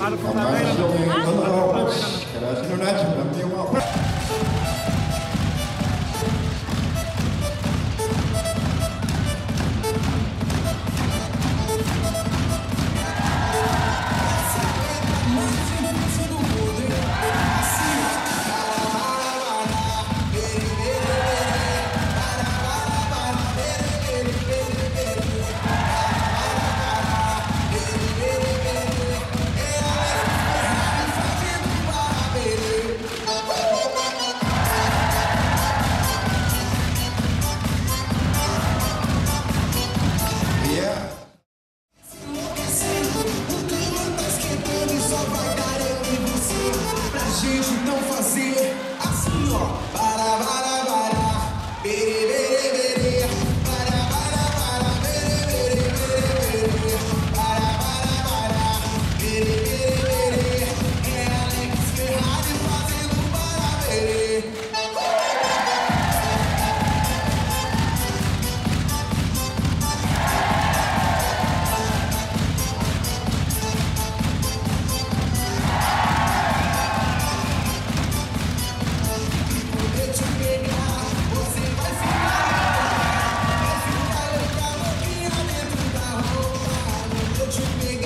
Mas gente não fazer assim, ó. Para, bere, bere, bere. Para, bere, bere, bere. Para, bere, bere, bere. É Alex Ferrari fazendo para, bere. You